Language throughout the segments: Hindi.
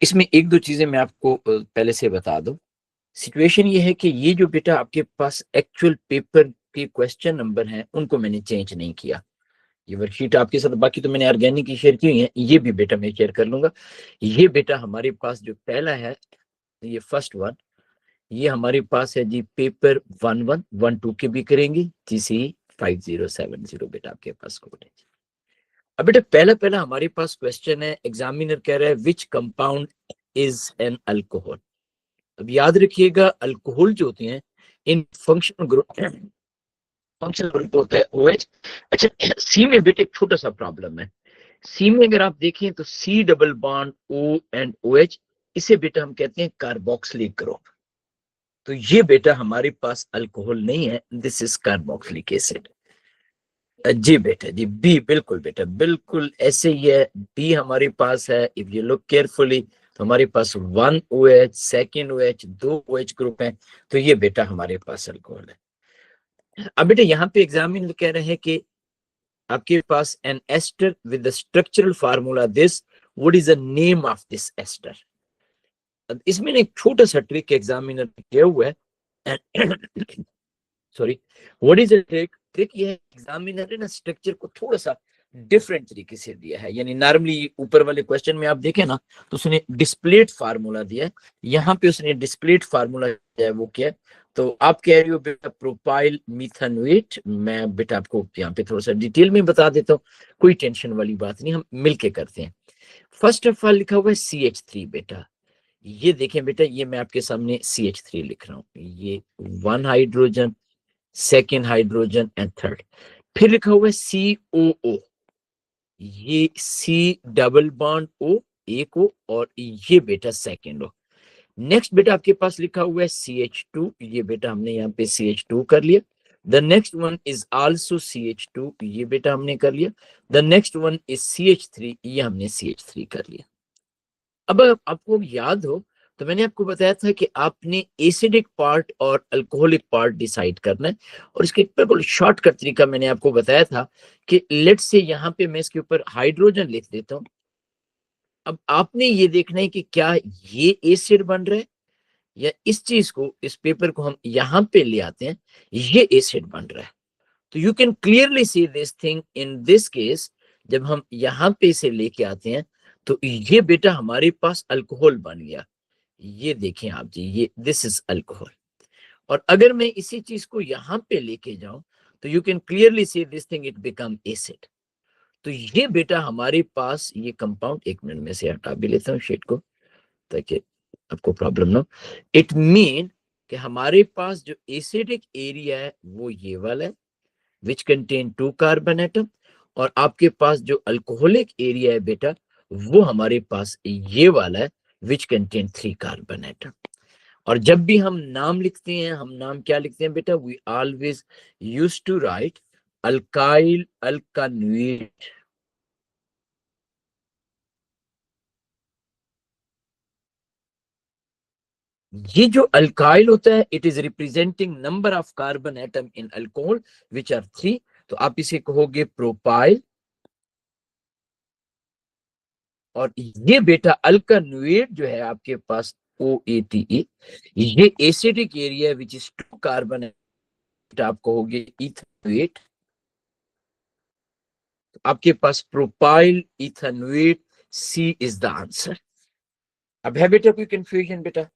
इसमें एक दो चीजें मैं आपको पहले से बता दूं। सिचुएशन ये है कि ये जो बेटा आपके पास एक्चुअल पेपर के क्वेश्चन नंबर हैं उनको मैंने चेंज नहीं किया। ये वर्कशीट आपके साथ बाकी तो मैंने ऑर्गेनिक की शेयर की हुई है, ये भी बेटा मैं शेयर कर लूंगा। ये बेटा हमारे पास जो पहला है, ये फर्स्ट वन, ये हमारे पास है जी पेपर 1112 के भी करेंगे, जीसी 5070 बेटा आपके पास कोड है। अब बेटा पहला पहला हमारे पास क्वेश्चन है, एग्जामिनर कह रहा है which compound is an alcohol. अब याद रखिएगा अल्कोहल जो होते हैं इन फंक्शनल ग्रुप होता है OH। अच्छा सी में बेटे एक छोटा सा प्रॉब्लम है। सी में अगर आप देखें तो C double bond O and OH, इसे बेटा हम कहते हैं कार्बोक्सिलिक ग्रुप। तो ये बेटा हमारे पास अल्कोहल नहीं है, दिस इज कार्बोक्सिलिक एसिड। जी बेटा जी, बी बिल्कुल बेटा, बिल्कुल ऐसे ही है। बी हमारे पास है, इफ यू लुक केयरफुली तो हमारे पास 1 OH, second OH, 2 OH group है। तो ये बेटा हमारे पास अल्कोहल है। अब बेटा यहाँ पे एग्जामिनर कह रहे हैं कि आपके पास an ester with the structural formula this, what is the name of this ester. अब इसमें एक छोटा सा ट्रिक एग्जामिनर किया हुआ है। Sorry, what is the trick. Trick ये है एग्जामिनर ने ना स्ट्रक्चर को थोड़ा सा डिफरेंट तरीके से दिया है। यानी नॉर्मली ऊपर वाले क्वेश्चन में आप देखें ना तो उसने डिस्प्लेड फार्मूला दिया है, यहाँ पे उसने डिस्प्लेड फार्मूला है वो क्या है। तो आप कह रही हो बेटा प्रोपाइल मीथानोएट, मैं बेटा आपको यहाँ पे थोड़ा सा डिटेल में बता देता हूँ, कोई टेंशन वाली बात नहीं, हम मिलके करते हैं। फर्स्ट ऑफ ऑल लिखा हुआ है CH3 बेटा। ये देखें बेटा, ये मैं आपके सामने CH3 लिख रहा हूँ, ये 1 hydrogen, second hydrogen and third. फिर लिखा हुआ है COO, ये C डबल बॉन्ड O, एक O, और ये बेटा सेकेंड O। नेक्स्ट बेटा आपके पास लिखा हुआ है CH2, ये बेटा हमने यहाँ पे CH2 कर लिया। The next one is also CH2, ये बेटा हमने कर लिया। The next one is CH3, ये हमने CH3 कर लिया। अब आपको याद हो तो मैंने आपको बताया था कि आपने एसिडिक पार्ट और अल्कोहलिक पार्ट डिसाइड करना है, और इसके बिल्कुल शॉर्टकट तरीका मैंने आपको बताया था कि लेट्स से यहाँ पे मैं इसके ऊपर हाइड्रोजन लिख देता हूँ। अब आपने ये देखना है कि क्या ये एसिड बन रहा है, या इस चीज को, इस पेपर को हम यहाँ पे ले आते हैं, ये एसिड बन रहा है। तो you can clearly see this thing in this case, जब हम यहाँ पे इसे लेके आते हैं तो ये बेटा हमारे पास अल्कोहल बन गया। ये देखें आप जी, ये दिस इज अल्कोहल। और अगर मैं इसी चीज को यहाँ पे लेके जाऊं तो you can clearly see this thing, it become acid. तो ये बेटा हमारे पास ये कंपाउंड, एक मिनट में से हटा भी लेता हूँ शेड को ताकि आपको प्रॉब्लम ना हो। इट मीन कि हमारे पास जो एसिडिक एरिया है वो ये वाला है, विच कंटेन 2 कार्बन एटम, और आपके पास जो अल्कोहलिक एरिया है बेटा वो हमारे पास ये वाला है, विच कंटेन 3 कार्बन एटम। और जब भी हम नाम लिखते हैं, हम नाम क्या लिखते हैं बेटा, we always use to write alkyl alkanoate. ये जो अल्काइल होता है it is representing number of carbon atom in alcohol which are 3। तो आप इसे कहोगे प्रोपाइल। और ये बेटा अल्कानोएट जो है आपके पास OATE, ये acidic area which is 2 carbon, आप कहोगे इथानोएट। आपके पास propyl ethanoate, C is the answer. अब है बेटा कोई कंफ्यूजन बेटा?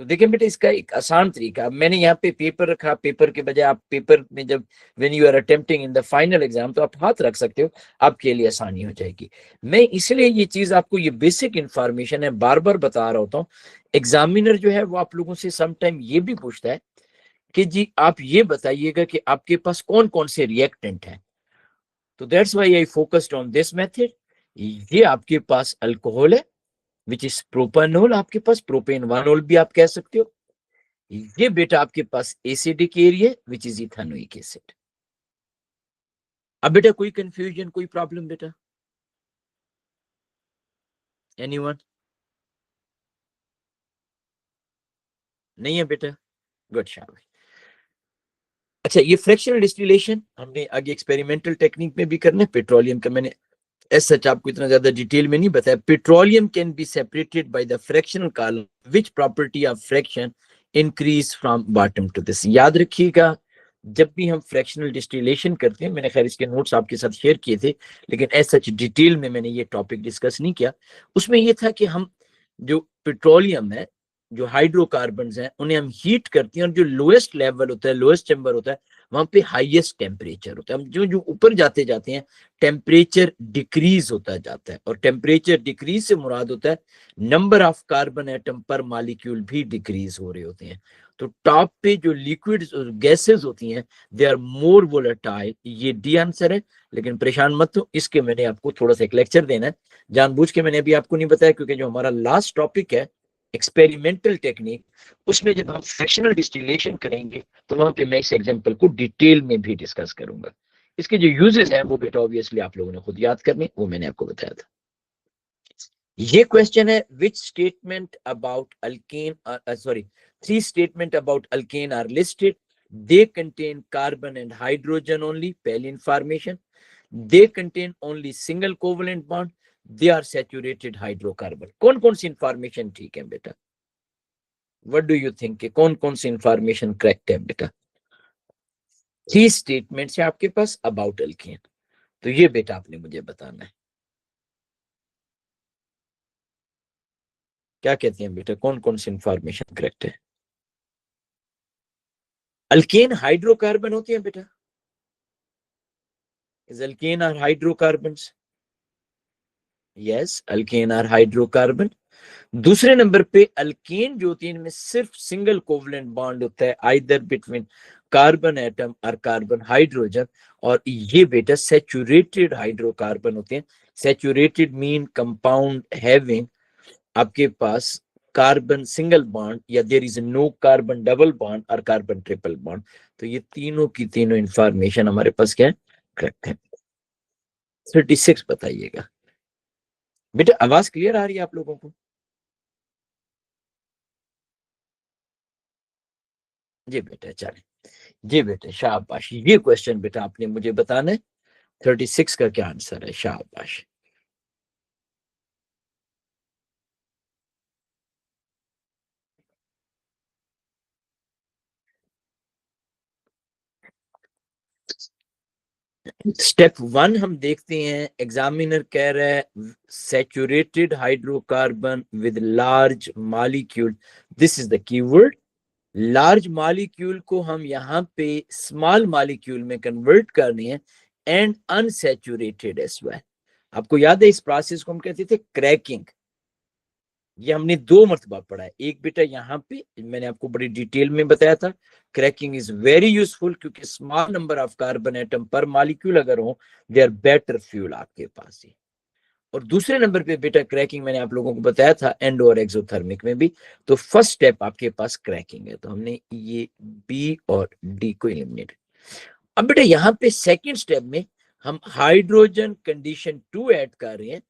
तो देखें बेटा इसका एक आसान तरीका, मैंने यहाँ पे पेपर रखा, पेपर के बजाय आप पेपर में जब when you are attempting in the final exam तो आप हाथ रख सकते हो, आपके लिए आसानी हो जाएगी। मैं इसलिए ये चीज आपको, ये बेसिक इंफॉर्मेशन है, बार बार बता रहा होता हूँ। एग्जामिनर जो है वो आप लोगों से समटाइम ये भी पूछता है कि जी आप ये बताइएगा कि आपके पास कौन कौन से रिएक्टेंट हैं। तो that's why I focused on this method. ये आपके पास अल्कोहल है विच इज प्रोपेनॉल, आपके पास प्रोपेनवानोल भी आप कह सकते हो। ये बेटा आपके पास acidic area which is ethanoic acid. अब बेटा कोई कंफ्यूजन, कोई प्रॉब्लम बेटा, एनीवन? नहीं है बेटा, गुड शाबाश। अच्छा ये फ्रैक्शनल डिस्टिलेशन हमने आगे एक्सपेरिमेंटल टेक्निक में भी करना है, पेट्रोलियम का मैंने एज सच आपको इतना ज्यादा डिटेल में नहीं बताया। Petroleum can be separated by the fractional column, which property of fraction increase from bottom to this. याद रखिएगा, जब भी हम फ्रैक्शनल डिस्टिलेशन करते हैं, मैंने खैर इसके नोट्स आपके साथ शेयर किए थे, लेकिन एज सच डिटेल में मैंने ये टॉपिक डिस्कस नहीं किया। उसमें ये था कि हम जो पेट्रोलियम है, जो हाइड्रोकार्बन हैं, उन्हें हम हीट करते हैं, और जो लोएस्ट लेवल होता है, लोएस्ट चैम्बर होता है, वहां पे हाईएस्ट टेम्परेचर होता है। हम जो जो ऊपर जाते जाते हैं, टेम्परेचर डिक्रीज होता जाता है, और टेम्परेचर डिक्रीज से मुराद होता है नंबर ऑफ कार्बन एटम पर मॉलिक्यूल भी डिक्रीज हो रहे होते हैं। तो टॉप पे जो लिक्विड गैसेस होती हैं, दे आर मोर वोलेटाइल। ये डी आंसर है, लेकिन परेशान मत हो, इसके मैंने आपको थोड़ा सा एक लेक्चर देना है, जानबूझ के मैंने अभी आपको नहीं बताया, क्योंकि जो हमारा लास्ट टॉपिक है एक्सपेरिमेंटल टेक्निक, उसमें जब हम फ्रैक्शनल डिस्टिलेशन करेंगे तो वहां पे मैं इस एग्जांपल को डिटेल में भी डिस्कस करूंगा। इसके जो यूजेस हैं वो बेटा ऑब्वियसली आप लोगों ने खुद याद करने, वो मैंने आपको बताया था। ये क्वेश्चन है, which statement about alkane, sorry, 3 statement about alkane are listed, they contain carbon and hydrogen only, पहली information. They contain only single covalent bond, they are saturated hydrocarbon. कौन कौन सी इंफॉर्मेशन ठीक है बेटा? व्हाट डू यू थिंक, कौन कौन सी इंफॉर्मेशन करेक्ट है बेटा? 3 स्टेटमेंट्स है आपके पास अबाउट अल्केन, तो ये बेटा आपने मुझे बताना है। क्या कहते हैं बेटा, कौन कौन सी इंफॉर्मेशन करेक्ट है? अल्केन हाइड्रोकार्बन होती है बेटा? Is alkane are hydrocarbons? Yes, alkane are hydrocarbon. दूसरे नंबर पे अल्केन जो होती है, इनमें सिर्फ सिंगल कोवलेंट बॉन्ड होता है, आइदर बिटवीन कार्बन एटम और कार्बन हाइड्रोजन, और ये बेटा सैचुरेटेड हाइड्रोकार्बन होते हैं। सैचुरेटेड मीन कंपाउंड हैविंग आपके पास कार्बन सिंगल बॉन्ड, या there is no carbon double bond और कार्बन ट्रिपल बॉन्ड। तो ये तीनों की तीनों इंफॉर्मेशन हमारे पास क्या है, करेक्ट है। 36 बताइएगा बेटा। आवाज क्लियर आ रही है आप लोगों को? जी बेटा, चले जी बेटा, शाबाश। ये क्वेश्चन बेटा आपने मुझे बताना है, 36 का क्या आंसर है, शाबाश। स्टेप 1 हम देखते हैं, एग्जामिनर कह रहा है saturated hydrocarbon with large molecule, this is the keyword. Large molecule को हम यहाँ पे स्मॉल मॉलिक्यूल में कन्वर्ट करनी है, एंड अनसैचुरेटेड एज वेल। आपको याद है इस प्रोसेस को हम कहते थे क्रैकिंग। ये हमने 2 मरतबा पढ़ा है। एक बेटा यहाँ पे मैंने आपको बड़ी डिटेल में बताया था, क्रैकिंग इज वेरी यूजफुल, क्योंकि small number of carbon atom पर मॉलिक्यूल अगर हो, दे आर बेटर फ्यूल आपके पास ही। और दूसरे नंबर पे बेटा क्रैकिंग मैंने आप लोगों को बताया था एंडो और एक्सोथर्मिक में भी। तो फर्स्ट स्टेप आपके पास क्रैकिंग है, तो हमने ये बी और डी को एलिमिनेट। अब बेटा यहाँ पे सेकंड स्टेप में हम हाइड्रोजन कंडीशन 2 ऐड कर रहे हैं।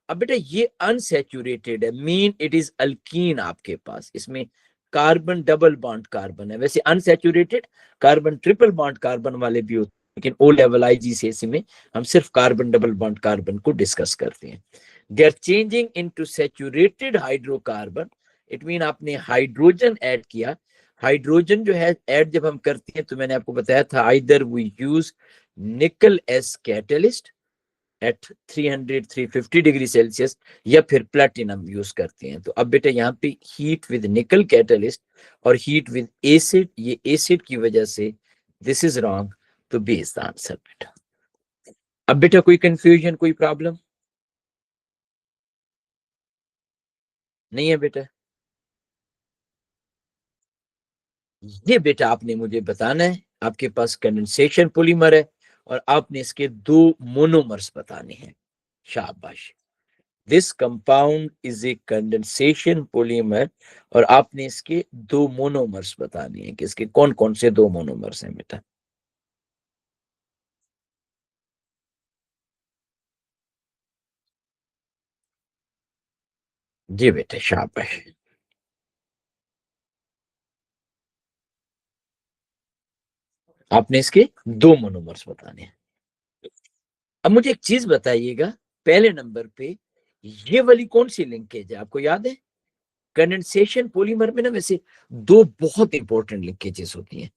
अब बेटा ये अनसैचुरेटेड है, मीन इट इज अल्कीन आपके पास, इसमें कार्बन डबल बॉन्ड कार्बन है। वैसे unsaturated carbon triple bond carbon वाले भी होते हैं, लेकिन ओ लेवल आईजीसीएसी में हम सिर्फ कार्बन डबल बॉन्ड कार्बन को डिस्कस करते हैं। They are changing into saturated hydrocarbon, it mean आपने हाइड्रोजन ऐड किया। हाइड्रोजन जो है ऐड जब हम करते हैं, तो मैंने आपको बताया था either we use nickel as catalyst at 300-350 degree Celsius, या फिर प्लेटिनम यूज करते हैं। तो अब बेटा यहाँ पे हीट विद निकल कैटलिस्ट और हीट विद एसिड, ये एसिड की वजह से दिस इज रॉन्ग, तो बी इज द आंसर बेटा। अब बेटा कोई कंफ्यूजन, कोई प्रॉब्लम नहीं है बेटा? ये बेटा आपने मुझे बताना है, आपके पास कंडेंसेशन पॉलीमर है, और आपने इसके 2 मोनोमर्स बताने हैं। शाबाश। This compound is a condensation polymer, और आपने इसके 2 मोनोमर्स बताने हैं कि इसके कौन कौन से 2 मोनोमर्स हैं बेटा। जी बेटा, शाबाश। आपने इसके 2 मोनोमर्स बताने हैं। अब मुझे एक चीज बताइएगा, पहले नंबर पे ये वाली कौन सी लिंकेज है, आपको याद है? कंडेंसेशन पॉलीमर में ना वैसे दो बहुत इंपॉर्टेंट लिंकेजेस होती हैं।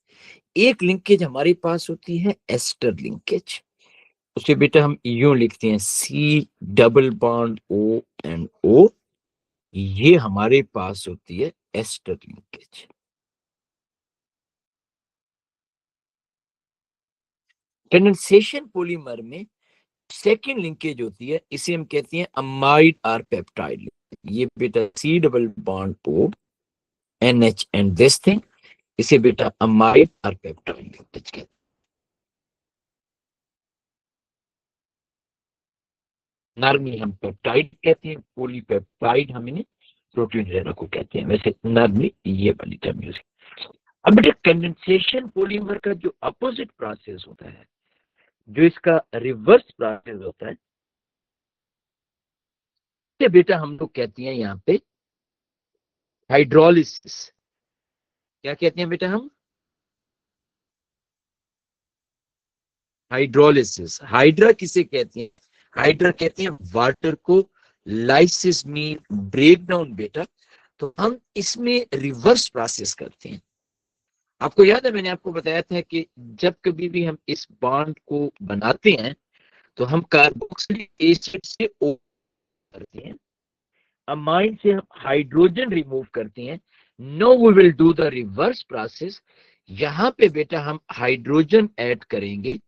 एक लिंकेज हमारे पास होती है एस्टर लिंकेज, उसे बेटा हम यूं लिखते हैं C double bond O and O, ये हमारे पास होती है एस्टर लिंकेज। कंडेंसेशन पॉलीमर में सेकेंड लिंकेज होती है, इसे हम कहते हैं अमाइड आर पेप्टाइड। ये बेटा C double bond O N H and this thing, इसे बेटा अमाइड आर पेप्टाइड लिंकेज कहते हैं। नॉर्मली हम पेप्टाइड कहते हैं, पॉलीपेप्टाइड हम इन्हें प्रोटीन वगैरह को कहते हैं, वैसे नॉर्मली ये वाली टर्म यूज। अब बेटा कंडेंसेशन पॉलीमर का जो अपोजिट प्रोसेस होता है, जो इसका रिवर्स प्रोसेस होता है, ये बेटा हम लोग कहते हैं यहाँ पे हाइड्रोलिसिस। क्या कहते हैं बेटा हम? हाइड्रोलिसिस। हाइड्रा किसे कहते हैं? हाइड्रा कहते हैं वाटर को लाइसिस में ब्रेक डाउन बेटा। तो हम इसमें रिवर्स प्रोसेस करते हैं। आपको याद है मैंने आपको बताया था कि जब कभी भी हम इस बॉन्ड को बनाते हैं तो हम कार्बोक्सिलिक एसिड से ओ करते हैं, अमाइन से हम हाइड्रोजन रिमूव करते हैं। No we will do the reverse process. यहां पे बेटा हम हाइड्रोजन ऐड करेंगे,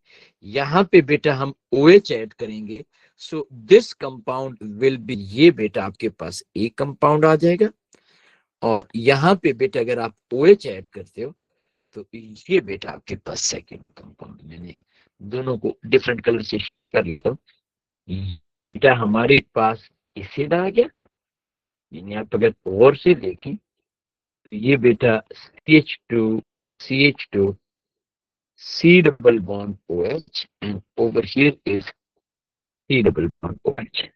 यहां पे बेटा हम OH ऐड करेंगे। So this compound will be, ये बेटा आपके पास एक कंपाउंड आ जाएगा, और यहां पे बेटा अगर आप OH ऐड करते हो तो ये बेटा आपके पास सेकेंड कंपाउंड। मैंने दोनों को डिफरेंट कलर से कर लेता हूं। बेटा हमारे पास एसिड आ गया, यानी आप अगर और से देखें तो ये बेटा CH2 C double bond OH and over here is C double bond OH।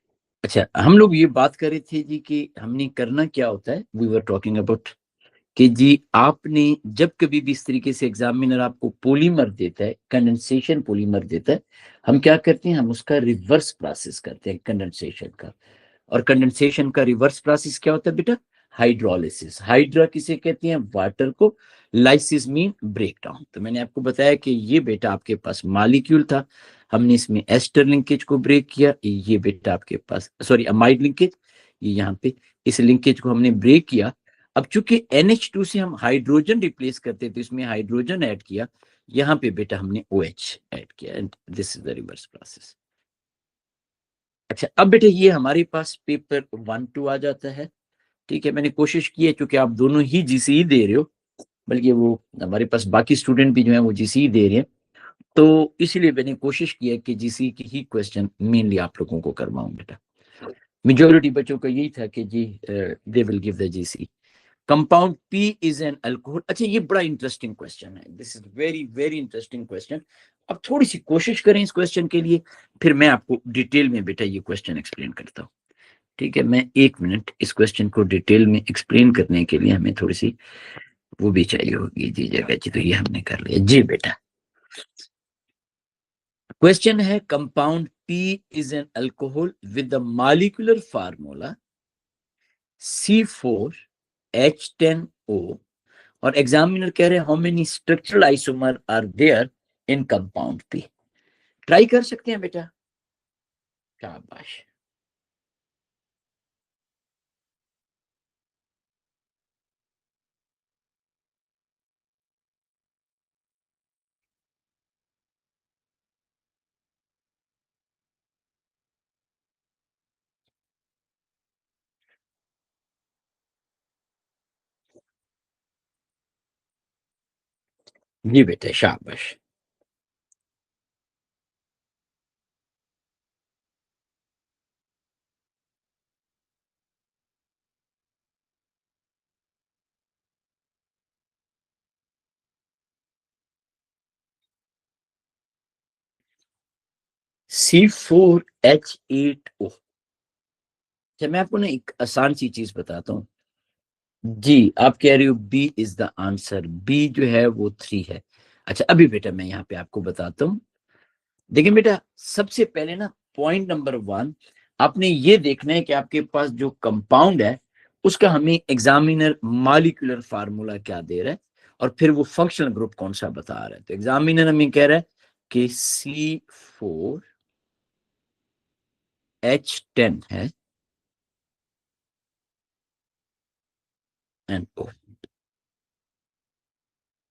अच्छा, हम लोग ये बात कर रहे थे जी कि हमने करना क्या होता है, वी वर टॉकिंग अबाउट कि जी आपने जब कभी भी इस तरीके से एग्जामिनर आपको पॉलीमर देता है, कंडेंसेशन पॉलीमर देता है, हम क्या करते हैं, हम उसका रिवर्स प्रोसेस करते हैं कंडेंसेशन का। और कंडेंसेशन का रिवर्स प्रोसेस क्या होता है बेटा? हाइड्रोलिसिस। हाइड्रा किसे कहते हैं? वाटर को। Lysis mean break down. तो मैंने आपको बताया कि ये बेटा आपके पास मॉलिक्यूल था, हमने इसमें एस्टर लिंकेज को ब्रेक किया, ये बेटा आपके पास सॉरी अमाइड लिंकेज, ये यहाँ पे इस लिंकेज को हमने ब्रेक किया। अब चूंकि NH2 से हम हाइड्रोजन रिप्लेस करते थे, इसमें हाइड्रोजन ऐड किया, यहाँ पे बेटा हमने OH ऐड किया, and this is the reverse process. अच्छा, अब बेटा ये हमारे पास पेपर 1-2 आ जाता है। ठीक है, मैंने कोशिश की है, क्योंकि आप दोनों ही GCE दे रहे हो, बल्कि वो हमारे पास बाकी स्टूडेंट भी जो है वो GCE दे रहे हैं, तो इसलिए मैंने कोशिश की है कि GCE की ही क्वेश्चन मेनली आप लोगों को करवाऊं बेटा। मेजोरिटी बच्चों का यही था कि G they will give the GCE। Compound P is an alcohol. अच्छा, ये बड़ा इंटरेस्टिंग क्वेश्चन है, this is very very interesting question. अब थोड़ी सी कोशिश करें इस क्वेश्चन के लिए, फिर मैं आपको डिटेल में बेटा ये क्वेश्चन एक्सप्लेन करता हूँ। ठीक है, मैं 1 मिनट इस क्वेश्चन को डिटेल में एक्सप्लेन करने के लिए हमें थोड़ी सी वो भी चाहिए होगी जी जगह जी, तो ये हमने कर लिया जी बेटा। क्वेश्चन है compound P is an alcohol with the molecular formula C4H10O, और एग्जामिनर कह रहे हैं how many structural isomer are there in compound P। Try कर सकते हैं बेटा, शाबाश। जी बेटा, शाबाश। C4H8O। अच्छा, मैं आपको ना एक आसान सी चीज बताता हूँ जी। आप कह रहे हो B is the answer, B जो है वो 3 है। अच्छा, अभी बेटा मैं यहाँ पे आपको बताता हूँ। देखिए बेटा, सबसे पहले ना पॉइंट नंबर 1, आपने ये देखना है कि आपके पास जो कंपाउंड है उसका हमें एग्जामिनर मॉलिक्यूलर फार्मूला क्या दे रहा है और फिर वो फंक्शनल ग्रुप कौन सा बता रहा है। तो एग्जामिनर हमें कह रहा है कि C4H10 है NO,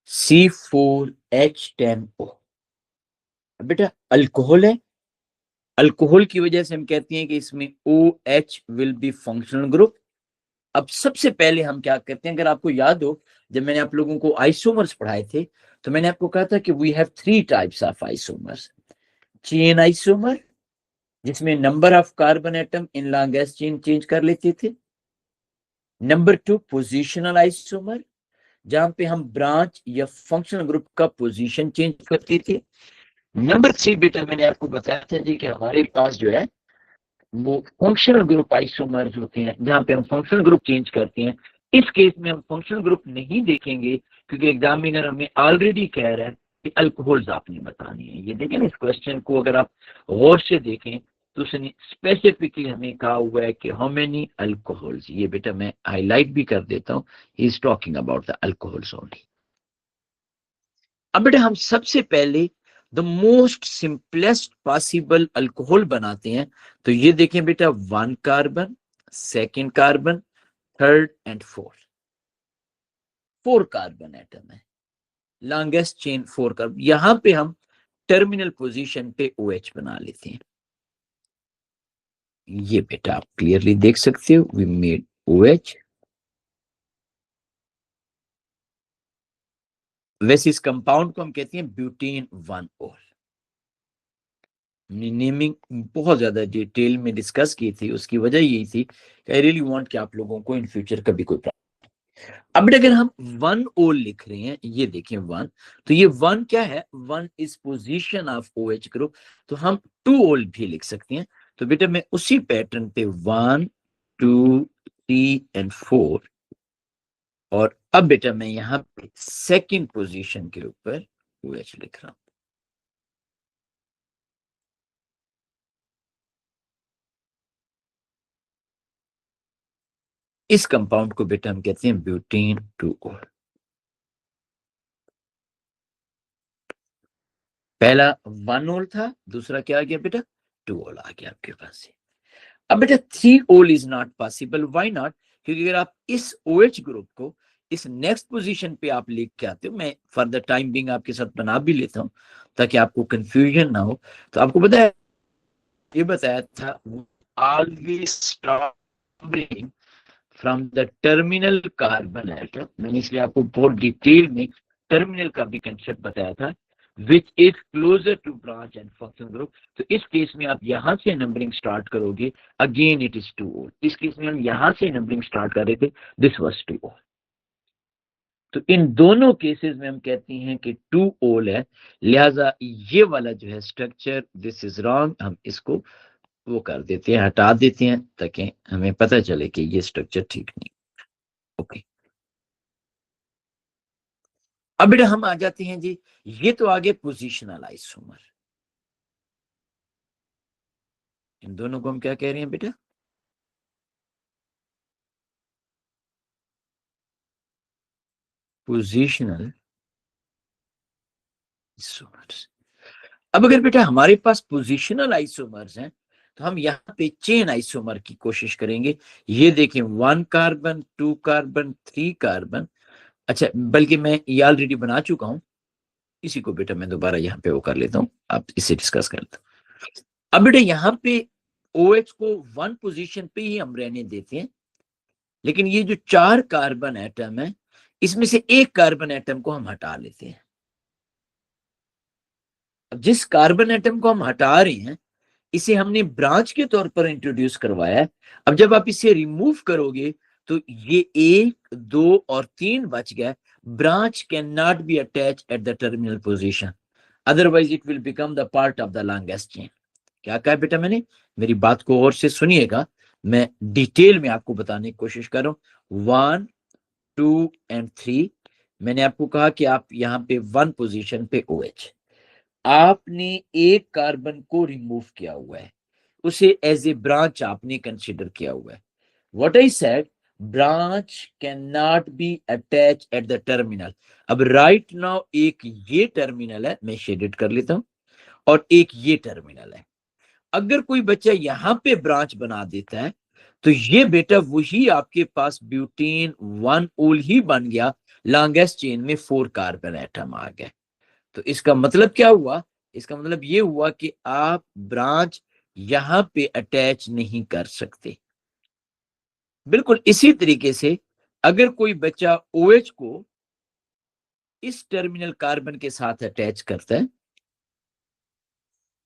C4H10O। बेटा अल्कोहल है, अल्कोहल की वजह से हम कहते हैं कि इसमें OH will be functional group. अब सबसे पहले हम क्या करते हैं, अगर आपको याद हो जब मैंने आप लोगों को आइसोमर्स पढ़ाए थे तो मैंने आपको कहा था कि we have 3 types of isomers. Chain isomer जिसमें number of carbon atom in longest chain change कर लेते थे। नंबर 2 पोजिशनल आइसोमर जहां पे हम ब्रांच या फंक्शनल ग्रुप का पोजीशन चेंज करते थे। नंबर 3 बेटा मैंने आपको बताया था जी कि हमारे पास जो है वो फंक्शनल ग्रुप आइसोमर्स होते हैं जहां पे हम फंक्शनल ग्रुप चेंज करते हैं। इस केस में हम फंक्शनल ग्रुप नहीं देखेंगे क्योंकि एग्जामिनर हमें ऑलरेडी कह रहा है कि अल्कोहल्स आपने बतानी है। ये देखें इस क्वेश्चन को अगर आप गौर से देखें तो उसने स्पेसिफिकली हमें कहा हुआ है कि हाउ मेनी अल्कोहल्स। ये बेटा मैं हाईलाइट भी कर देता हूँ, he is talking about the alcohols only. अब बेटा हम सबसे पहले the most simplest possible alcohol बनाते हैं। तो ये देखें बेटा 1 carbon, second carbon, third and fourth, 4 carbon atom है, लॉन्गेस्ट चेन 4 कार्बन। यहां पे हम टर्मिनल पोजीशन पे OH बना लेते हैं। ये बेटा आप क्लियरली देख सकते हो, वी मेड OH। वैसे इस कंपाउंड को हम कहते हैं ब्यूटेन 1 ओल। नेमिंग बहुत ज्यादा डिटेल में डिस्कस की थी, उसकी वजह यही थी कि आई रियली वांट कि आप लोगों को इन फ्यूचर कभी कोई प्रॉब्लम। अब अगर हम 1 ओल लिख रहे हैं, ये देखें 1, तो ये 1 क्या है, 1 is position of OH group. तो हम 2 ओल भी लिख सकते हैं। तो बेटा मैं उसी पैटर्न पे 1 2 3 एंड 4, और अब बेटा मैं यहां पे सेकंड पोजीशन के ऊपर OH लिख रहा हूं। इस कंपाउंड को बेटा हम कहते हैं ब्यूटेन 2 ओल। पहला 1 ओल था, दूसरा क्या आ गया बेटा 2 ओल आ गया आपके पास से। अब बेटा 3 ओल is not possible, why not? क्योंकि अगर आप इस OH ग्रुप को इस नेक्स्ट पोजीशन पे आप लिख के आते हो, मैं फॉर द टाइम बिंग आपके साथ बना भी लेता हूं ताकि आपको कंफ्यूजन ना हो। तो आपको पता है ये बताया था always start from the terminal carbon atom. मैंने इसलिए आपको बहुत डिटेल में टर्मिनल का भी कंसेप्ट बताया था, which is closer to branch and function group. तो इस केस में आप यहां से नंबरिंग स्टार्ट करोगे, अगेन इट इज 2 ओल। इस केस में हम यहां से नंबरिंग स्टार्ट कर रहे थे, दिस वाज 2 ओल। तो इन दोनों केसेस में हम कहते हैं कि 2 ओल है, लिहाजा ये वाला जो है स्ट्रक्चर दिस इज रॉन्ग, हम इसको वो कर देते हैं, हटा देते हैं ताकि हमें पता चले कि ये स्ट्रक्चर ठीक नहीं। ओके, अब बेटा हम आ जाते हैं जी, ये तो आगे पोजिशनल आइसोमर। इन दोनों को हम क्या कह रहे हैं बेटा, पोजिशनल आइसोमर्स। अब अगर बेटा हमारे पास पोजिशनल आइसोमर्स हैं तो हम यहाँ पे चेन आइसोमर की कोशिश करेंगे। ये देखें 1 कार्बन, 2 कार्बन, 3 कार्बन। अच्छा, बल्कि मैं ये ऑलरेडी बना चुका हूं, इसी को बेटा मैं दोबारा यहाँ पे वो कर लेता हूँ, आप इससे डिस्कस कर लेते हैं। अब बेटा यहाँ पे OH को 1 पोजीशन पे ही हम रहने देते हैं, लेकिन ये जो 4 कार्बन एटम है इसमें से एक कार्बन एटम को हम हटा लेते हैं। अब जिस कार्बन एटम को हम हटा रहे हैं इसे हमने ब्रांच के तौर पर इंट्रोड्यूस करवाया है। अब जब आप इसे रिमूव करोगे तो ये 1 2 और 3 बच गए। Branch can not be attach at the terminal position, otherwise it will become the part of the longest chain. क्या कहा बेटा मैंने, मेरी बात को और से सुनिएगा, मैं डिटेल में आपको बताने की कोशिश कर रहा हूं। 1 2 एंड 3, मैंने आपको कहा कि आप यहाँ पे 1 पोजीशन पे OH, आपने एक कार्बन को रिमूव किया हुआ है, उसे एज ए ब्रांच आपने कंसिडर किया हुआ है। What I said, branch can not be attach at the terminal. अब राइट नाउ एक ये टर्मिनल है, मैं शेडेड कर लेता हूं, और एक ये टर्मिनल है। अगर कोई बच्चा यहां पे ब्रांच बना देता है तो ये बेटा वही आपके पास ब्यूटेन 1 ओल ही बन गया, लॉन्गेस्ट चेन में 4 कार्बन एटम आ गए। तो इसका मतलब क्या हुआ, इसका मतलब ये हुआ कि आप ब्रांच यहां पे अटैच नहीं कर सकते। बिल्कुल इसी तरीके से अगर कोई बच्चा OH को इस टर्मिनल कार्बन के साथ अटैच करता है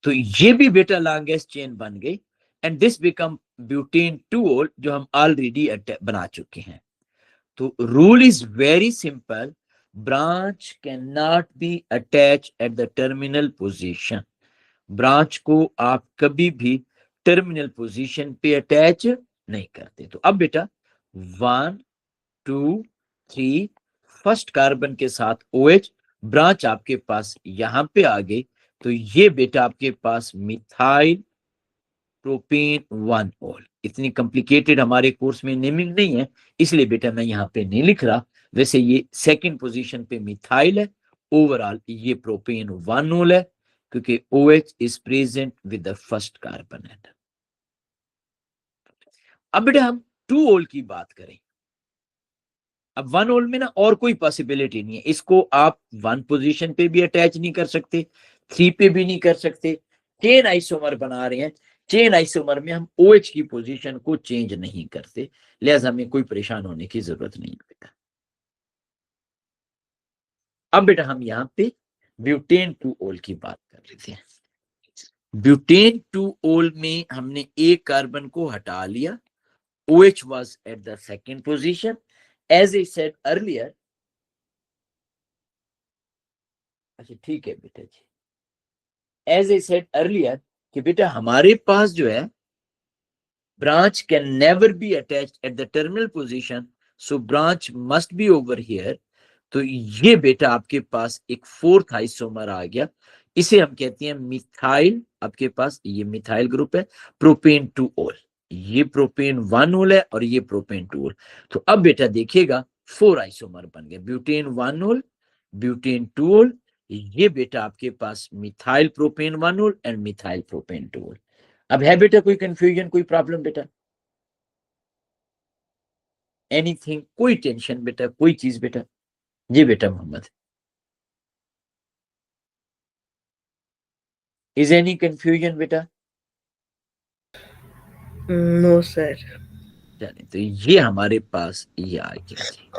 तो ये भी बेटा लॉन्गेस्ट चेन बन गई, एंड दिस बिकम ब्यूटेन 2 जो हम ऑलरेडी बना चुके हैं। तो rule is very simple, branch can not be attach at the terminal position. Branch को आप कभी भी टर्मिनल पोजीशन पे अटैच नहीं करते। तो अब बेटा 1 2 3 फर्स्ट कार्बन के साथ OH, ब्रांच आपके पास यहां पे आ गई। तो ये बेटा आपके पास मिथाइल प्रोपेन 1 ओल। इतनी कॉम्प्लिकेटेड हमारे कोर्स में नेमिंग नहीं है, इसलिए बेटा मैं यहाँ पे नहीं लिख रहा। वैसे ये सेकंड पोजीशन पे मिथाइल है, ओवरऑल ये प्रोपेन 1 ओल है, क्योंकि OH is present with the first carbon atom. अब बेटा हम 2 ओल की बात करें। अब 1 ओल में ना और कोई पॉसिबिलिटी नहीं है, इसको आप 1 पोजीशन पे भी अटैच नहीं कर सकते, 3 पे भी नहीं कर सकते। चेन आइसोमर बना रहे हैं, चेन आइसोमर में हम OH की पोजीशन को चेंज नहीं करते, लिहाजा हमें कोई परेशान होने की जरूरत नहीं बेटा। अब बेटा हम यहाँ पे ब्यूटेन 2 ओल की बात कर लेते हैं। ब्यूटेन 2 ओल में हमने एक कार्बन को हटा लिया, OH was at the second position. As I said earlier, अच्छा ठीक है बेटा जी, एज आई सेड अर्लियर कि बेटा हमारे पास जो है branch can never be attached at the terminal position, so branch must be over here. तो ये बेटा आपके पास एक 4th आइसोमर आ गया, इसे हम कहते हैं मिथाइल। आपके पास ये मिथाइल ग्रुप है, प्रोपेन 2 ओल। ये प्रोपेन 1 ओल है और ये प्रोपेन 2 ओल। तो अब बेटा देखिएगा 4 आइसोमर बन गए, ब्यूटेन 1 ओल, ब्यूटेन 2 ओल, ये बेटा आपके पास मिथाइल प्रोपेन 1 ओल एंड मिथाइल प्रोपेन 2 ओल। अब है बेटा कोई कंफ्यूजन, कोई प्रॉब्लम बेटा, एनीथिंग, कोई टेंशन बेटा, कोई चीज बेटा? जी बेटा मोहम्मद, इज एनी कंफ्यूजन बेटा? No sir. चलिए तो ये हमारे पास ये आ गया जी।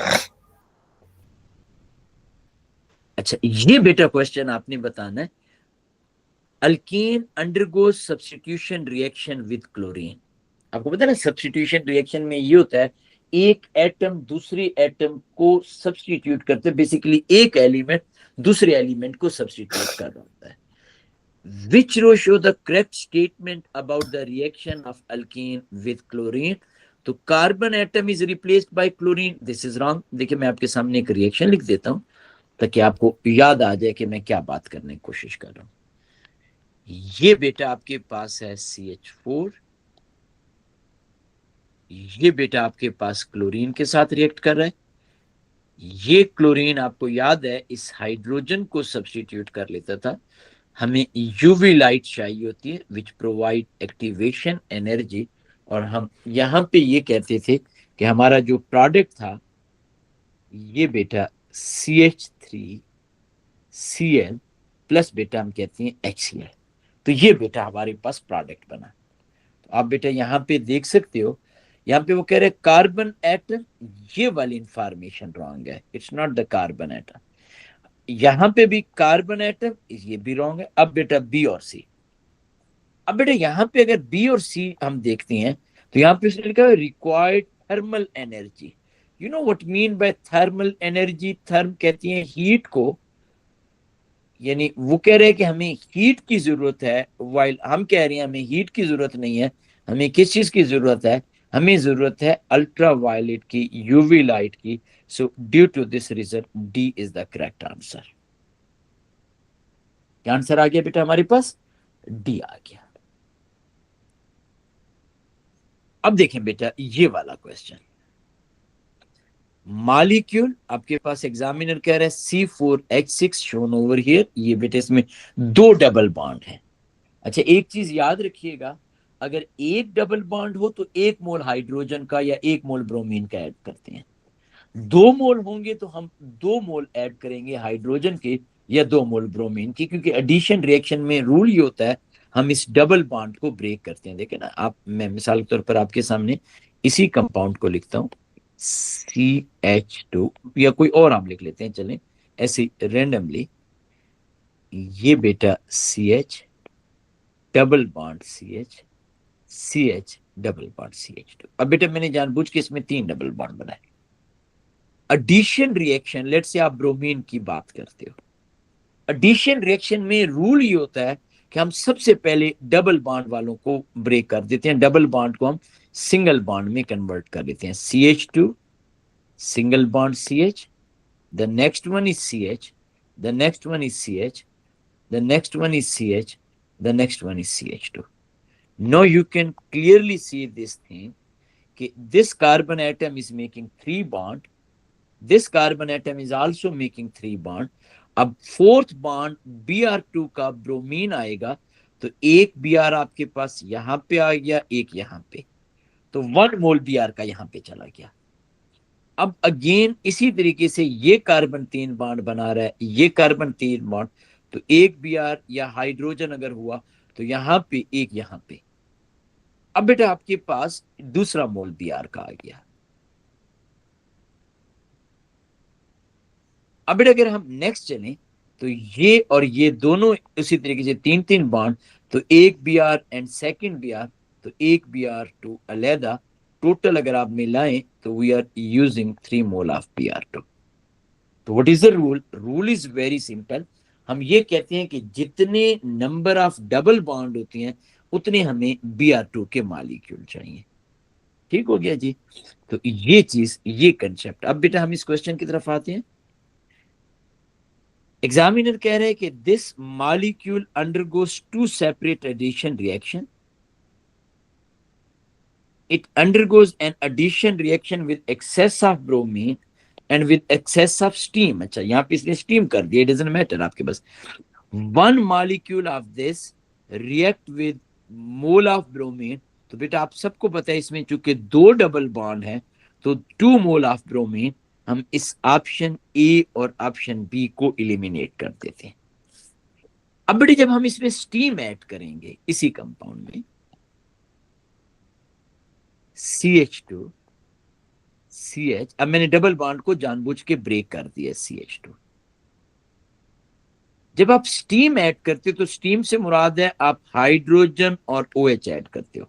अच्छा ये बेटा क्वेश्चन आपने बताना है, alkyne undergo substitution reaction with chlorine. आपको पता है ना सब्स्टिट्यूशन रिएक्शन में ये होता है, एक एटम दूसरे एटम को सब्स्टिट्यूट करते, बेसिकली एक एलिमेंट दूसरे एलिमेंट को सब्स्टिट्यूट कर रहा होता है। Which row show the correct statement about the reaction of alkene with chlorine? तो carbon atom is replaced by chlorine, this is wrong. देखिए मैं आपके सामने एक रिएक्शन लिख देता हूं ताकि आपको याद आ जाए कि मैं क्या बात करने की कोशिश कर रहा हूं। ये बेटा आपके पास है CH4, ये बेटा आपके पास क्लोरीन के साथ रिएक्ट कर रहा है। ये क्लोरीन आपको याद है इस हाइड्रोजन को सब्स्टिट्यूट कर लेता था। हमें यूवी लाइट चाहिए होती है विच प्रोवाइड एक्टिवेशन एनर्जी, और हम यहां पे ये कहते थे कि हमारा जो प्रोडक्ट था ये बेटा CH3Cl प्लस बेटा हम कहते हैं HCl। तो ये बेटा हमारे पास प्रोडक्ट बना। तो आप बेटा यहाँ पे देख सकते हो, यहाँ पे वो कह रहे कार्बन एटम, ये वाली इंफॉर्मेशन रॉन्ग है, it's not the carbon atom. यहाँ पे भी कार्बन एटम, ये भी रॉन्ग है। अब बेटा बी और सी, अब बेटा यहाँ पे अगर बी और सी हम देखते हैं तो यहाँ पे उसने लिखा है required thermal energy. You know what mean by thermal energy? Therm कहती है हीट को, यानी वो कह रहे हैं कि हमें हीट की जरूरत है, वाइल हम कह रहे हैं हमें हीट की जरूरत नहीं है। हमें किस चीज की जरूरत है? हमें जरूरत है अल्ट्रा वायलेट की, यूवी लाइट की। So due to this reason D is the correct answer. क्या आंसर आ गया बेटा हमारे पास? डी आ गया। अब देखें बेटा ये वाला क्वेश्चन, मॉलिक्यूल आपके पास एग्जामिनर कह रहा है C4H6 शोन ओवर हियर, ये बेटा इसमें 2 डबल बॉन्ड है। अच्छा एक चीज याद रखिएगा, अगर एक डबल बॉन्ड हो तो 1 मोल हाइड्रोजन का या 1 मोल ब्रोमीन का ऐड करते हैं, 2 मोल होंगे तो हम 2 मोल ऐड करेंगे हाइड्रोजन के या 2 मोल ब्रोमीन की, क्योंकि एडिशन रिएक्शन में रूल ये होता है हम इस डबल बॉन्ड को ब्रेक करते हैं। देखें ना आप, मैं मिसाल के तौर पर आपके सामने इसी कंपाउंड को लिखता हूं CH2, या कोई और हम लिख लेते हैं चलें ऐसे रैंडमली, ये बेटा CH double bond CH, CH double bond CH2। अब बेटा मैंने जानबूझ के इसमें 3 डबल बॉन्ड बनाए। एडिशन रिएक्शन, लेट्स से आप ब्रोमीन की बात करते हो, एडिशन रिएक्शन में रूल ये होता है कि हम सबसे पहले डबल बॉन्ड वालों को ब्रेक कर देते हैं, डबल बॉन्ड को हम सिंगल बॉन्ड में कन्वर्ट कर देते हैं। CH2 single bond CH, the next one is CH, the next one is CH, the next one is CH, the next one is CH2. Now you can clearly see this thing, कि this carbon atom is making 3 bond, this carbon atom is also making 3 bond। अब फोर्थ बॉन्ड Br2 का ब्रोमीन आएगा तो एक Br आपके पास यहां पे आ गया, एक यहां पे, तो 1 मोल Br का यहां पे चला गया। अब अगेन इसी तरीके से ये कार्बन 3 बॉन्ड बना रहा है, ये कार्बन 3 बॉन्ड, तो एक Br या हाइड्रोजन अगर हुआ तो यहां पे एक यहां पे। अब बेटा आपके पास दूसरा मोल Br का आ गया। अब बेटा अगर हम नेक्स्ट चलें तो ये और ये दोनों उसी तरीके से 3-3 बॉन्ड, तो एक Br एंड सेकंड Br, तो एक Br2 अलहदा, टोटल अगर आप मिलाएं तो we are using 3 mole of Br2। तो what is the rule? Rule is very simple, हम ये कहते हैं कि जितने नंबर ऑफ डबल बॉन्ड होती हैं उतने हमें Br2 के मॉलिक्यूल चाहिए। ठीक हो गया जी। तो ये चीज, ये कंसेप्ट। अब बेटा हम इस क्वेश्चन की तरफ आते हैं। एग्जामिनर कह रहे हैं कि this molecule undergoes 2 separate addition reaction, it undergoes an addition reaction with excess of bromine and with excess of steam। अच्छा यहां पे इसने स्टीम कर दिया, it doesn't matter आपके पास। 1 molecule of this react with mole of bromine, तो बेटा आप सबको पता है इसमें चूंकि 2 डबल बॉन्ड है तो 2 मोल ऑफ ब्रोमीन, हम इस ऑप्शन ए और ऑप्शन बी को एलिमिनेट कर देते हैं। अब बेटे जब हम इसमें स्टीम ऐड करेंगे इसी कंपाउंड में CH2 CH, अब मैंने डबल बॉन्ड को जानबूझ के ब्रेक कर दिया CH2। जब आप स्टीम ऐड करते हो तो स्टीम से मुराद है आप हाइड्रोजन और OH ऐड करते हो।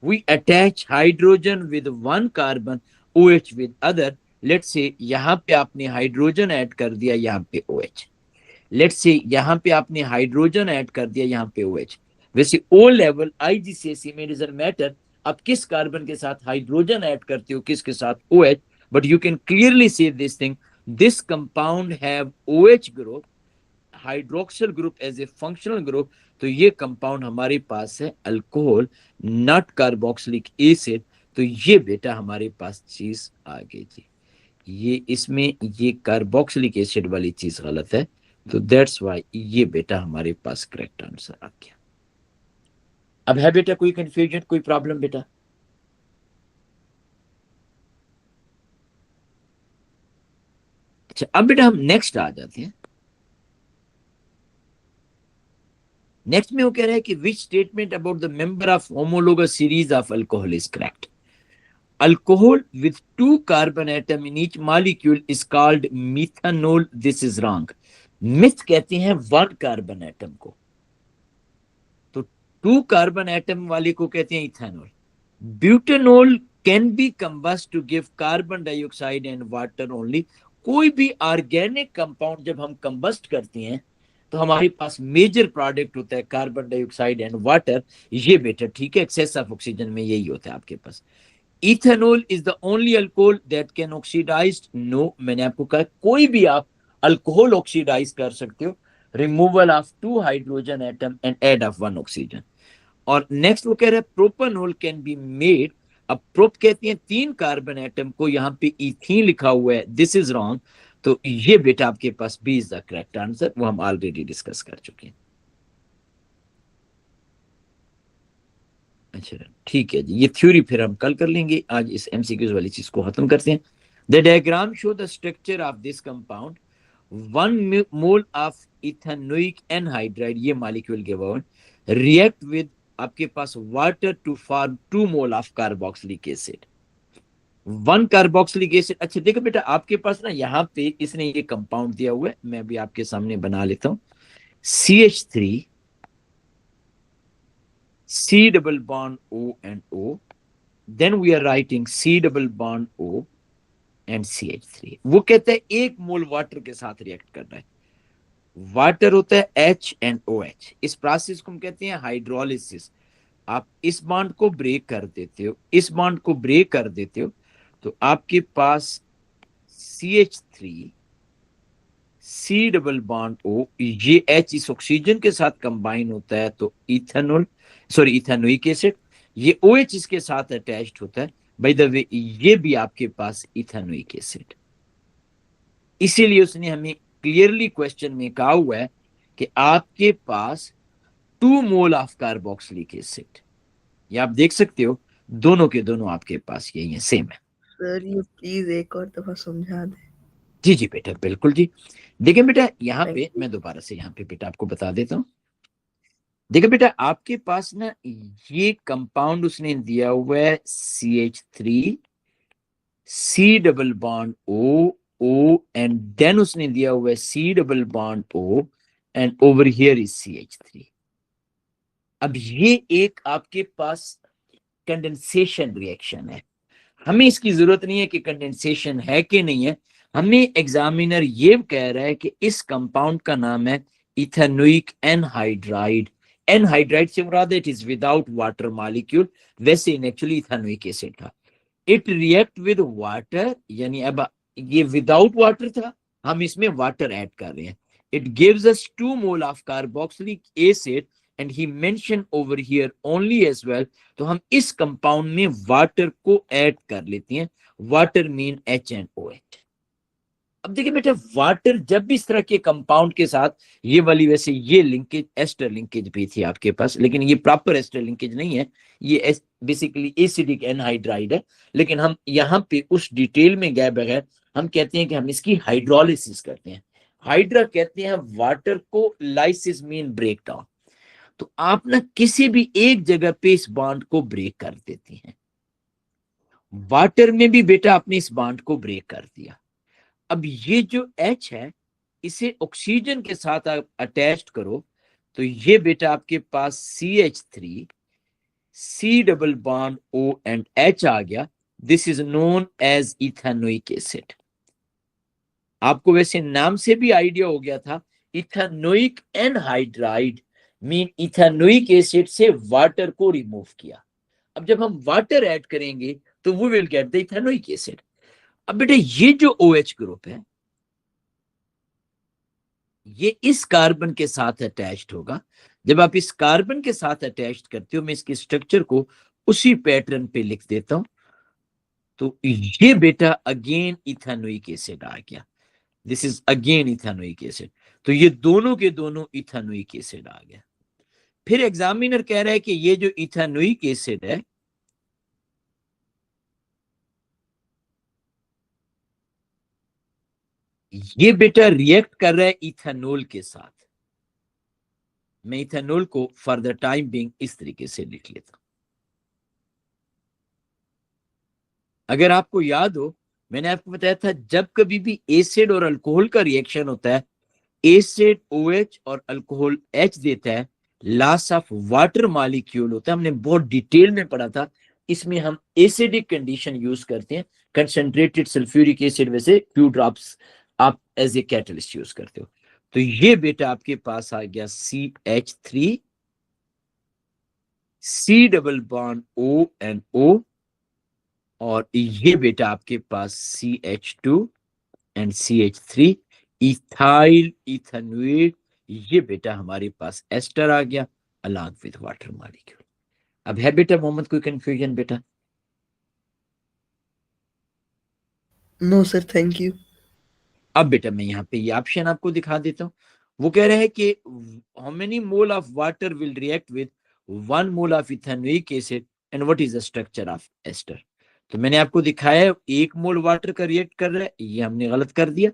We attach hydrogen with 1 carbon, OH with other. Let's say यहां पे आपने हाइड्रोजन ऐड कर दिया, यहां पे OH। लेट्स से यहां पे आपने हाइड्रोजन ऐड कर दिया, यहां पे OH। वैसे O लेवल IGCSE में डजंट मैटर आप किस कार्बन के साथ हाइड्रोजन ऐड करते हो, किसके साथ OH, but you can clearly see this thing, this compound have OH group, hydroxyl group as a functional group. तो ये कंपाउंड हमारे पास है अल्कोहल, नॉट कार्बोक्सिलिक एसिड। तो ये बेटा हमारे पास चीज आ गई जी, ये इसमें ये कार्बोक्सिलिक एसिड वाली चीज गलत है, तो दैट्स वाई ये बेटा हमारे पास करेक्ट आंसर आ गया। अब है बेटा कोई कंफ्यूजन, कोई प्रॉब्लम बेटा? अच्छा अब बेटा हम नेक्स्ट आ जाते हैं। नेक्स्ट में वो कह रहा है कि विच statement about the member of homologous series of alcohol is correct? Alcohol with 2 carbon atom in each molecule is called methanol, this is wrong. Myth कहते हैं 1 कार्बन एटम को, तो 2 कार्बन एटम वाले को कहते हैं ethanol. Butanol can be combust to give carbon dioxide and water only. कोई भी ऑर्गेनिक कंपाउंड जब हम कंबस्ट करते हैं तो हमारे पास मेजर प्रोडक्ट होता है कार्बन डाइऑक्साइड एंड वाटर। ये बेटा ठीक है, एक्सेस ऑफ ऑक्सीजन में यही होता है आपके पास। Ethanol is the only alcohol that can oxidise. No, मैंने आपको कहा कोई भी आप अल्कोहल ऑक्सीडाइज कर सकते हो, removal of 2 hydrogen atom and add of 1 oxygen. और नेक्स्ट वो कह रहे हैं प्रोपेनॉल कैन बी मेड अब प्रोप कहती हैं 3 कार्बन एटम को, यहाँ पे इथीन लिखा हुआ है, दिस इज रॉन्ग। तो ये बेटा आपके पास B is the correct answer, वो हम ऑलरेडी डिस्कस कर चुके हैं। अच्छा ठीक है जी, ये थ्योरी फिर हम कल कर लेंगे, आज इस एमसीक्यूज वाली चीज को खत्म करते हैं। The diagram show the structure of this compound, 1 mole of ethanoic anhydride, ये मॉलिक्यूल गिवन, रिएक्ट विद आपके पास water to form 2 mole of carboxylic acid, 1 carboxylic acid. अच्छा देखो बेटा, आपके पास ना यहाँ पे इसने ये कंपाउंड दिया हुआ है, मैं भी आपके सामने बना लेता हूँ, CH3 C double bond O and O, then we are writing C double bond O and CH3। वो कहता है 1 मोल वाटर के साथ रिएक्ट कर रहा है, वाटर होता है H and OH, इस प्रोसेस को हम कहते हैं हाइड्रोलिसिस। आप इस बॉन्ड को ब्रेक कर देते हो, इस बॉन्ड को ब्रेक कर देते हो, तो आपके पास CH3 C double bond O, ये H इस ऑक्सीजन के साथ कंबाइन होता है तो इथेनॉल, सॉरी इथेनोइक एसिड, ये OH इसके साथ अटैच्ड होता है, बाय द वे ये भी आपके पास इथेनोइक एसिड। इसीलिए उसने हमें क्लियरली क्वेश्चन में कहा हुआ है कि आपके पास 2 मोल ऑफ कार्बोक्सिलिक एसिड, ये आप देख सकते हो, दोनों के दोनों आपके पास यही है, सेम है। सर ये प्लीज एक और दफा समझा दें। जी जी बेटा बिल्कुल जी। देखिए बेटा यहाँ Thank पे you. मैं दोबारा से यहाँ पे बेटा आपको बता देता हूँ। देखिए बेटा आपके पास ना ये कंपाउंड उसने दिया हुआ है CH3 C double bond O and then उसने दिया हुआ है C double bond O and over here is CH3। अब ये एक आपके पास कंडेंसेशन रिएक्शन है, हमें इसकी जरूरत नहीं है कि कंडेंसेशन है कि नहीं है, हमें एग्जामिनर ये कह रहा है कि इस कंपाउंड का नाम है इथेनोइक एनहाइड्राइड। एनहाइड्राइड से मुराद it is without water molecule, वैसे इन एक्चुअली इथेनोइक एसिड था। इट रिएक्ट विद वाटर, यानी अब ये विदाउट वाटर था, हम इसमें वाटर ऐड कर रहे हैं। It gives us 2 mole of carboxylic acid and he mention over here only as well, तो हम इस कंपाउंड में वाटर को ऐड कर लेते हैं, वाटर मीन HNOH। अब देखिए बेटा वाटर जब भी इस तरह के कंपाउंड के साथ, ये वाली वैसे ये लिंकेज एस्टर लिंकेज भी थी आपके पास, लेकिन ये प्रॉपर एस्टर लिंकेज नहीं है, ये बेसिकली एसिडिक एनहाइड्राइड है, लेकिन हम यहाँ पे उस डिटेल में गए बगैर हम कहते हैं कि हम इसकी हाइड्रोलिसिस करते हैं। हाइड्रा कहते हैं वाटर को, लाइसिस मीन ब्रेक डाउन। तो आप ना किसी भी एक जगह पे इस बॉन्ड को ब्रेक कर देती हैं, वाटर में भी बेटा आपने इस बॉन्ड को ब्रेक कर दिया। अब ये जो H है इसे ऑक्सीजन के साथ आप अटैच्ड करो, तो ये बेटा आपके पास CH3 C double bond O and H आ गया, this is known as ethanoic acid. आपको वैसे नाम से भी आइडिया हो गया था, ethanoic anhydride mean ethanoic acid से वाटर को रिमूव किया। अब जब हम वाटर ऐड करेंगे तो we will get the ethanoic acid. अब बेटा ये जो OH ग्रुप है ये इस कार्बन के साथ अटैच्ड होगा, जब आप इस कार्बन के साथ अटैच्ड करते हो, मैं इसके स्ट्रक्चर को उसी पैटर्न पे लिख देता हूं, तो ये बेटा अगेन इथेनोइक एसिड आ गया, this is again ethanoic acid. तो ये दोनों के दोनों इथेनोइक एसिड आ गया। फिर एग्जामिनर कह रहा है कि ये जो इथेनोइक एसिड है ये बेटा रिएक्ट कर रहा है इथेनॉल के साथ। मैं इथेनॉल को फॉर द टाइम बीइंग इस तरीके से लिख लेता हूं। अगर आपको याद हो मैंने आपको बताया था जब कभी भी एसिड और अल्कोहल का रिएक्शन होता है, एसिड OH और अल्कोहल H देता है, लॉस ऑफ वाटर मॉलिक्यूल होता है, हमने बहुत डिटेल में पढ़ा था। इसमें हम एसिडिक कंडीशन यूज करते हैं, कंसंट्रेटेड सल्फ्यूरिक एसिड वैसे फ्यू ड्रॉप्स आप एज ए कैटलिस्ट यूज करते हो। तो ये बेटा आपके पास आ गया CH3 C double bond O and O, और ये बेटा आपके पास CH2 and CH3 ethyl ethanoate, ये बेटा हमारे पास एस्टर आ गया अलॉन्ग विद वाटर मॉलिक्यूल। अब है बेटा मोहम्मद कोई कंफ्यूजन बेटा? No sir, thank you. अब बेटा मैं यहाँ पे ये ऑप्शन आपको दिखा देता हूँ। वो कह रहे हैं कि how many mole of water will react with 1 mole of ethanoic acid and what is the structure of ester. तो मैंने आपको दिखाया 1 मोल वाटर का रिएक्ट कर रहा है, ये हमने गलत कर दिया।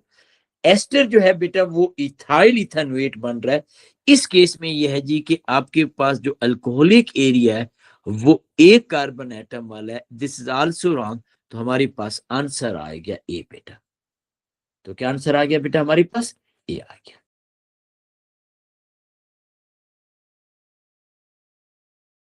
एस्टर जो है बेटा वो इथाइल इथेनोएट बन रहा है। इस केस में यह है जी कि आपके पास जो अल्कोहलिक एरिया है वो एक कार्बन एटम वाला है। This is also wrong. तो हमारे पास आंसर आ गया ए बेटा। तो क्या आंसर आ गया बेटा हमारे पास? ए आ गया।